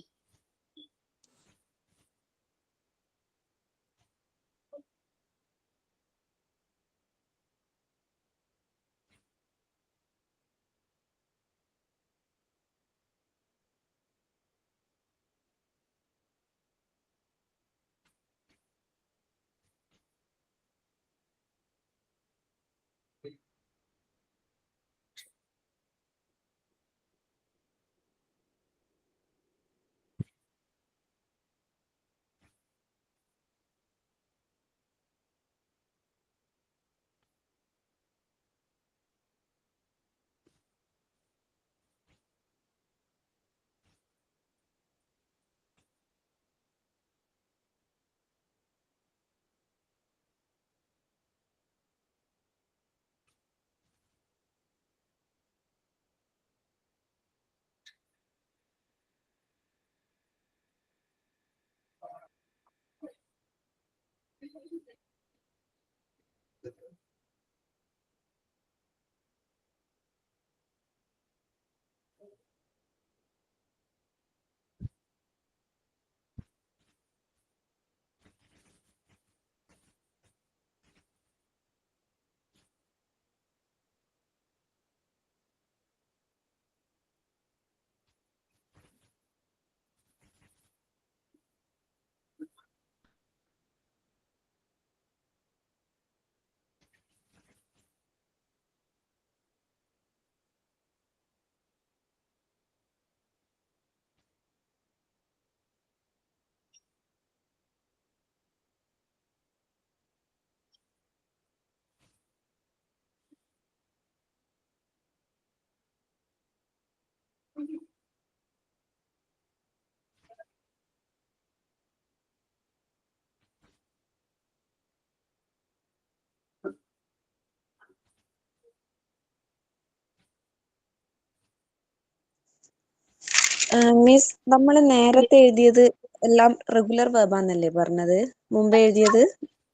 മിസ് നമ്മൾ നേരത്തെ എഴുതിയത് എല്ലാം റെഗുലർ വെർബാന്നല്ലേ പറഞ്ഞത് മുമ്പ് എഴുതിയത്?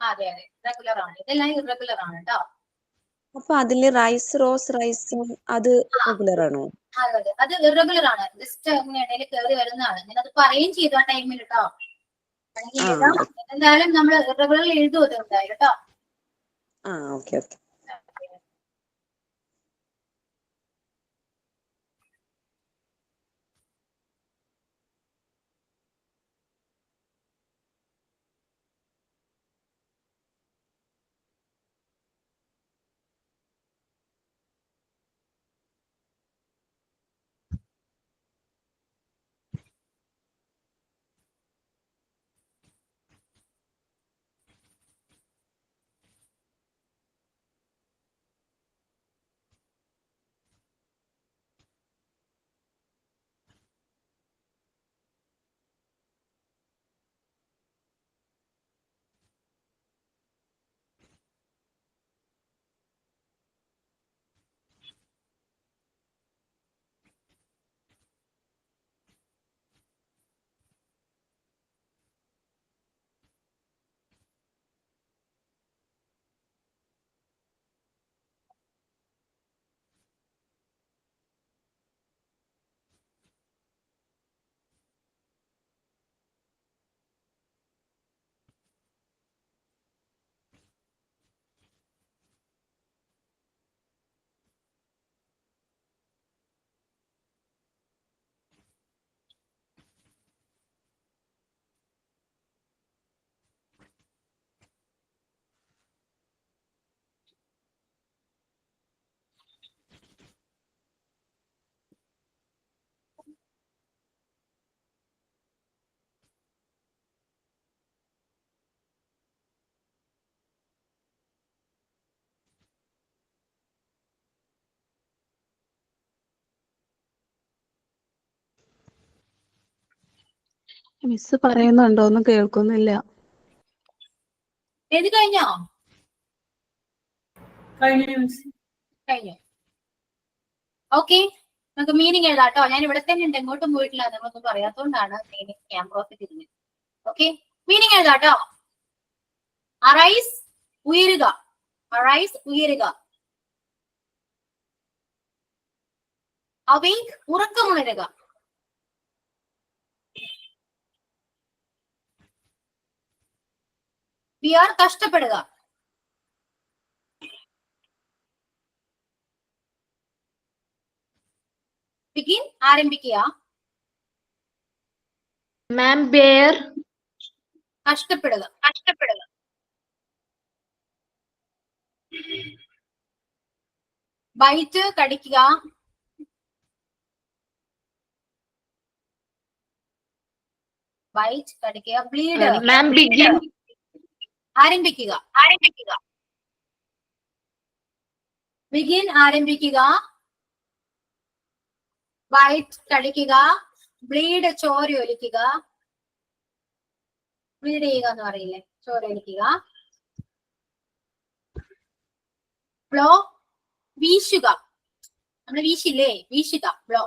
അതെ അതെ, റെഗുലർ ആണ്. ഇതെല്ലാം ഇറഗുലർ ആണ് കേട്ടോ. അപ്പൊ അതില് റൈസ് റോസ് റൈസും അത് റെഗുലർ ആണോ? അതെ, അത് ഇറഗുലർ ആണ്. ജസ്റ്റ് അങ്ങനെ ഇടയിൽ കയറി വരുന്നതാണ്. ഞാൻ അത് പറയുകയും ചെയ്തു ആ ടൈമിൽ കേട്ടോ. എന്തായാലും നമ്മൾ ഇറഗുലറിൽ എഴുതും അത് എന്തായാലും കേട്ടോ. Okay okay. മിസ് പറയുന്നുണ്ടോ? ഒന്നും കേൾക്കുന്നില്ല. എഴുതി കഴിഞ്ഞോ? കഴിഞ്ഞു. ഓക്കെ, നമുക്ക് മീനിങ് എഴുതാട്ടോ. ഞാൻ ഇവിടെ തന്നെ ഉണ്ട്, എങ്ങോട്ടും പോയിട്ടില്ല. നിങ്ങളൊന്നും പറയാത്തോണ്ടാണ് മീനിങ് ക്യാമ്പ് തിരിഞ്ഞത്. ഓക്കെ, മീനിങ് എഴുതാട്ടോ. അറൈസ് ഉയരുക, അറൈസ് ഉയരുക. അവേക്ക് ഉറക്കമുണരുക. വി ആർ കഷ്ടപ്പെടുക. ബിഗിൻ ആരംഭിക്കുക. മാം ബെയർ കഷ്ടപ്പെടുക, കഷ്ടപ്പെടുക. ബൈറ്റ് കടിക്കുക. ബൈറ്റ് കടിക്കുക. ബ്ലീഡ് മാം ബിഗിൻ ആരംഭിക്കുക, ആരംഭിക്കുക. ബിഗിൻ ആരംഭിക്കുക. ബൈറ്റ് കടിക്കുക. ബ്ലീഡ് ചോരയൊലിക്കുക. ബ്ലീഡ് ചെയ്യുക എന്ന് പറയില്ലേ, ചോരയൊലിക്കുക. ബ്ലോ വീശുക. നമ്മള് വീശില്ലേ, വീശുക. ബ്ലോ.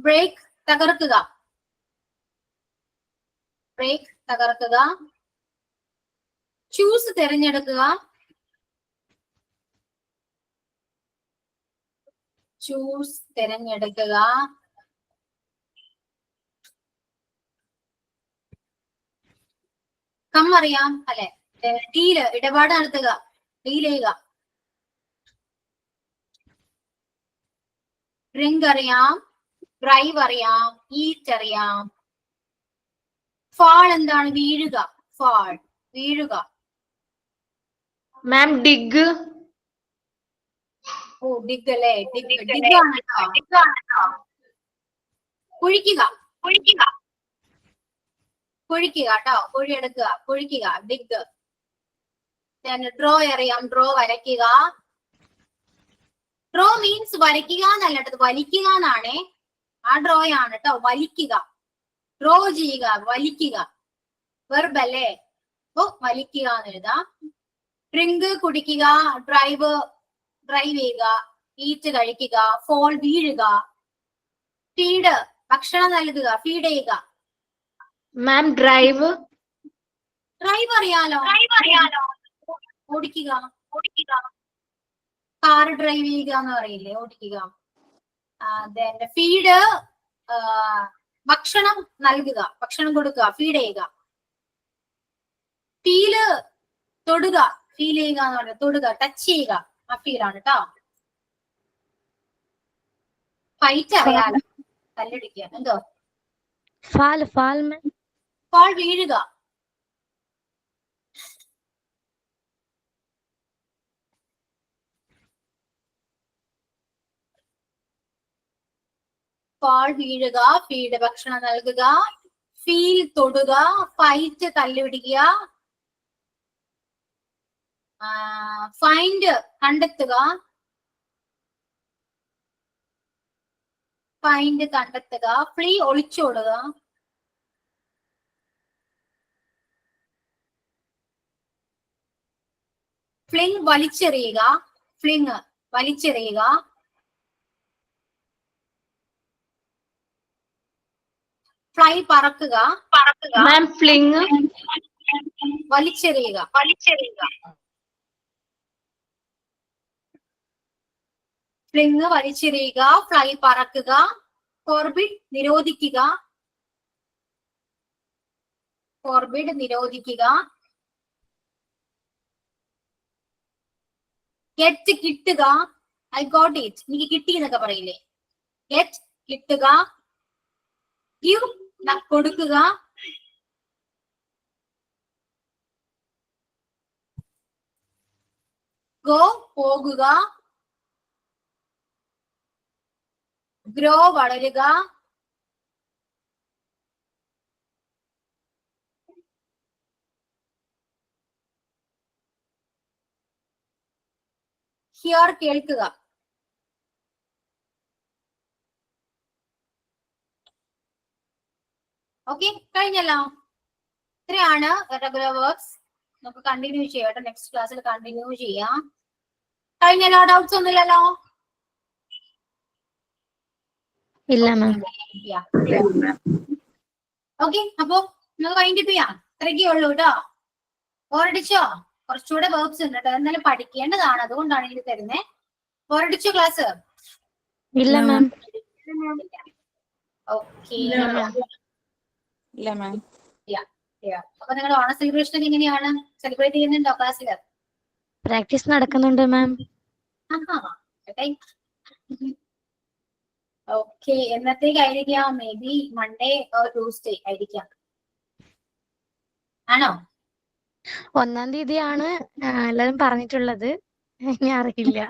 ബ്രേക്ക് തകർക്കുക. ബ്രേക്ക് തകർക്കുക. ചൂസ് തിരഞ്ഞെടുക്കുക. ചൂസ് തിരഞ്ഞെടുക്കുക. കം അറിയാം അല്ലെ. ഡീല് ഇടപാട് നടത്തുക, ഡീൽ ചെയ്യുക. ഡ്രിങ്ക് അറിയാം, ഡ്രൈവ് അറിയാം, ഈറ്റ് അറിയാം. ഫാൾ എന്താണ്? വീഴുക. ഫാൾ വീഴുക. മാം ഡിഗ് ഓ ഡിഗ് അല്ലേ, ഡിഗ് ഡിഗ് ആണ് കേട്ടോ. കുഴിക്കുക, കുഴിക്കുക. കുഴിക്കുക കേട്ടോ, കുഴിയെടുക്കുക, കുഴിക്കുക. ഡിഗ്. ഡ്രോ അറിയാം, ഡ്രോ വരയ്ക്കുക. ഡ്രോ മീൻസ് വരയ്ക്കുക എന്നല്ല കേട്ടത്, വലിക്കുക എന്നാണേ. ആ ഡ്രോ ആണ് കേട്ടോ, വലിക്കുക. ഡ്രോ ചെയ്യുക, വലിക്കുക. വെർബ് അല്ലേ, അപ്പൊ വലിക്കുക എന്ന് എഴുതാം. ഡ്രിങ്ക് കുടിക്കുക. ഡ്രൈവ് ഡ്രൈവ് ചെയ്യുക. ഈറ്റ് കഴിക്കുക. ഫോൾ വീഴുക. ഫീഡ് ഭക്ഷണം നൽകുക, ഫീഡ് ചെയ്യുക. മാം ഡ്രൈവ് ഡ്രൈവ് അറിയാലോ, ഓടിക്കുക, ഓടിക്കുക. കാർ ഡ്രൈവ് ചെയ്യുക എന്ന് പറയില്ലേ, ഓടിക്കുക. ഫീഡ് ഭക്ഷണം നൽകുക, ഭക്ഷണം കൊടുക്കുക, ഫീഡ് ചെയ്യുക. ഫീല് തൊടുക, ഫീൽ ചെയ്യുക എന്ന് പറയുന്നത് തൊടുക, ടച്ച് ചെയ്യുക. ആ ഫീലാണ് കേട്ടോ. ഫൈറ്റ് അറിയാലോ, തല്ലടിക്കുക. എന്തോ ഫാൽ ഫാൽ മാം ഫാൾ വീഴുക. ഫാൾ വീഴുക. ഫീഡ് ഭക്ഷണം നൽകുക. ഫീൽ തൊടുക. ഫൈറ്റ് തല്ലുപിടിക്കുക. ഫൈൻഡ് കണ്ടെത്തുക. ഫൈൻഡ് കണ്ടെത്തുക. ഫ്ലീ ഒളിച്ചോടുക. ഫ്ലിങ് വലിച്ചെറിയുക. ഫ്ലിങ് വലിച്ചെറിയുക. ഫ്ലൈ പറക്കുക, പറക്കുക. മാം ഫ്ലിങ് വലിച്ചെറിയുക, വലിച്ചെറിയുക. ഫ്ലിങ് വലിച്ചെറിയുക. ഫ്ലൈ പറക്കുക. ഫോർബിഡ് നിരോധിക്കുക. ഫോർബിഡ് നിരോധിക്കുക. ഗെറ്റ് കിട്ടുക. ഐ ഗോട്ട് ഇറ്റ്, എനിക്ക് കിട്ടി എന്നൊക്കെ പറയില്ലേ. ഗെറ്റ് കിട്ടുക. ഗിവ് കൊടുക്കുക. ഗോ പോകുക. ഗ്രോ വളരുക. ഹിയർ കേൾക്കുക. ഓക്കെ, കഴിഞ്ഞല്ലോ. ഇത്രയാണ് റെഗുലർ വേർബ്സ്. നമുക്ക് കണ്ടിന്യൂ ചെയ്യാം കേട്ടോ, നെക്സ്റ്റ് ക്ലാസ്സിൽ കണ്ടിന്യൂ ചെയ്യാം. കഴിഞ്ഞല്ലോ, ഡൗട്ട്സ് ഒന്നുമില്ലല്ലോ? ഇല്ല മാം. ഓക്കെ, അപ്പൊ നമുക്ക് വൈൻഡപ്പ് ചെയ്യാം. ഇത്രയൊക്കെ ഉള്ളൂ കേട്ടോ. ബോറടിച്ചോ? കുറച്ചുകൂടെ വേർബ്സ് ഉണ്ട് കേട്ടോ, എന്നാലും പഠിക്കേണ്ടതാണ്, അതുകൊണ്ടാണ് ഇത് തരുന്നേ. ബോറടിച്ചോ ക്ലാസ്? ഇല്ല മാം. ഓക്കെ, ഇല്ല മാം. അപ്പൊ നിങ്ങളുടെ ഓണ സെലിബ്രേഷൻ എങ്ങനെയാണ്? സെലിബ്രേറ്റ് ചെയ്യുന്നുണ്ടോ ക്ലാസ്സില്? പ്രാക്ടീസ് നടക്കുന്നുണ്ട് മാം. ഓക്കെ, എന്നത്തേക്കായിരിക്കാം? Maybe Monday or Tuesday ആയിരിക്കാം. ആണോ? 1-ാം തീയതിയാണ് എല്ലാരും പറഞ്ഞിട്ടുള്ളത്. ഞാൻ അറിയില്ല.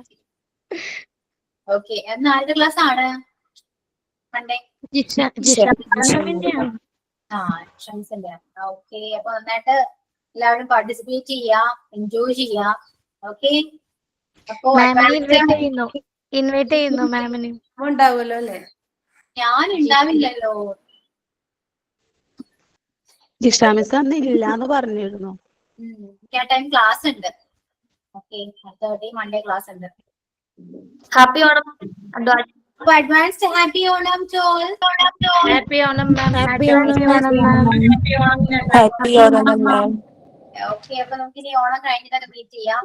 ഓക്കെ, എന്ന് ആരുടെ ക്ലാസ് ആണ്? മൺഡേ. ഷംസിന്റെ. ഓക്കെ, അപ്പൊ നന്നായിട്ട് എല്ലാവരും പാർട്ടിസിപ്പേറ്റ് ചെയ്യാം, എൻജോയ് ചെയ്യാം. ഓക്കെ, അപ്പൊ ഇൻവൈറ്റ് ചെയ്യുന്നു മാമിന്. ഉണ്ടാവുമല്ലോ അല്ലേ? ഞാൻ ഉണ്ടാവില്ലല്ലോ. ജിഷാമിസ് അന്ന് ഇല്ലാന്ന് പറഞ്ഞിരുന്നു. ആ ടൈം ക്ലാസ് ഉണ്ട്. ഓക്കെ, 30 മൺഡേ ക്ലാസ് ഉണ്ട്. ഹാപ്പി ഓണം. അപ്പൊ advanced happy Onam to all. Happy Onam ma'am. Happy Onam ma'am. Happy Onam ma'am. Okay, അപ്പൊ നമുക്ക് ഇനി ഓണം കഴിഞ്ഞിട്ടൊക്കെ മീറ്റ് ചെയ്യാം.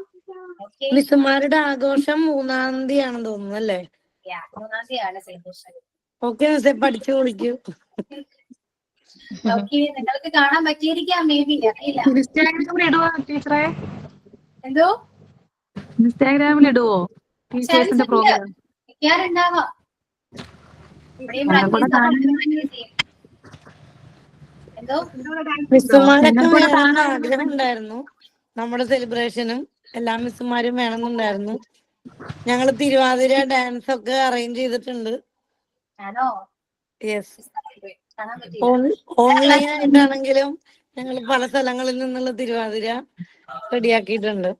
ഓക്കെ, മിസ്സുമാരുടെ ആഘോഷം 3-ാം തീയതി ആണെന്ന് തോന്നുന്നു അല്ലേ? 3-ാം തീയതിയാണ് സെലിബ്രേഷൻ. ഓക്കെ മിസ്സെ, പഠിച്ചു വിളിക്കൂ. ഓക്കെ, നിങ്ങൾക്ക് കാണാൻ പറ്റിയിരിക്കാം, മേ ബി അറിയില്ല. ഇൻസ്റ്റാഗ്രാമിൽ ഇടുവോ ടീച്ചറെ? എന്തോ ഇൻസ്റ്റാഗ്രാമിൽ ഇടുവോ ടീച്ചേഴ്സിന്റെ പ്രോഗ്രാം? ഉണ്ടാവാം. എന്തോ മിസ്സുമാരൊക്കെ വേണമെന്ന് ആഗ്രഹം ഉണ്ടായിരുന്നു. നമ്മുടെ സെലിബ്രേഷനും എല്ലാ മിസ്സുമാരും വേണമെന്നുണ്ടായിരുന്നു. ഞങ്ങൾ തിരുവാതിര ഡാൻസ് ഒക്കെ അറേഞ്ച് ചെയ്തിട്ടുണ്ട്. ആണോ? യെസ്, കാണാൻ പറ്റില്ല. ഓൺലൈൻ ആയിട്ടാണെങ്കിലും ഞങ്ങൾ പല സ്ഥലങ്ങളിൽ നിന്നുള്ള തിരുവാതിര റെഡിയാക്കിയിട്ടുണ്ട്.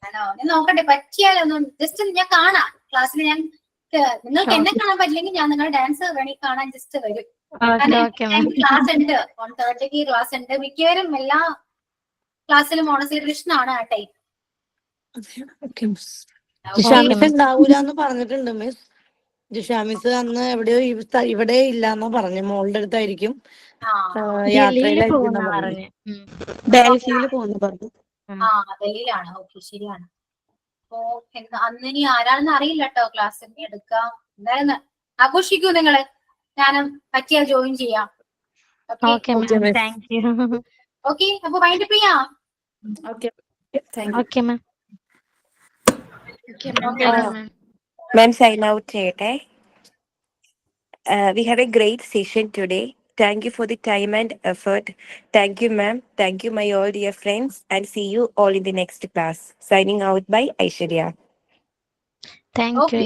ആണോ? ഞാൻ നോക്കട്ടെ, പറ്റിയാലൊന്നും ജസ്റ്റ് ഞാൻ കാണാം ക്ലാസ്സിൽ. ഞാൻ നിങ്ങൾക്ക് എന്നെ കാണാൻ പറ്റില്ലെങ്കിൽ ഞാൻ നിങ്ങളുടെ ഡാൻസ് വേണമെങ്കിൽ കാണാൻ ജസ്റ്റ് വരും. ക്ലാസ് ഉണ്ട്, 1:30 ക്ലാസ് ഉണ്ട്. മിക്കവരും എല്ലാ ക്ലാസ്സിലും ഓണ സെലിബ്രേഷൻ ആണ് ആ ടൈം. ജിഷാമിസ് ഉണ്ടാവൂലെന്ന് പറഞ്ഞിട്ടുണ്ട് മിസ്. ജിഷാമിസ് അന്ന് എവിടെയോ ഇവിടെ ഇല്ലാന്നോ പറഞ്ഞു. മോളുടെ അടുത്തായിരിക്കും, യാത്രയിലായിരിക്കും പറഞ്ഞു. ഡൽഹിയിൽ പോകുന്നു പറഞ്ഞു. ഡൽഹിയിലാണ്. ഓക്കെ, ശരിയാണ്. അപ്പോ അന്ന് ഇനി ആരാണെന്ന് അറിയില്ല കേട്ടോ. ക്ലാസ് എടുക്കാം, എന്തായാലും ആഘോഷിക്കൂ നിങ്ങള്. ഞാനും പറ്റിയാ ജോയിൻ ചെയ്യാം. ഓക്കെ, അപ്പൊ വൈൻഡപ്പ് ചെയ്യാം. Ma'am, sign out ചെയ്യട്ടെ. We have a great session today. Thank you for the time and effort. Thank you, ma'am. Thank you, my all dear friends. And see you all in the next class. Signing out by Aishwarya. Thank you.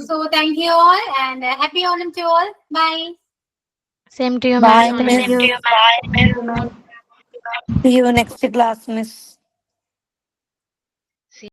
So thank you all and happy Onam to all. Bye. Same to you. Bye, Miss. miss. See you next class, miss.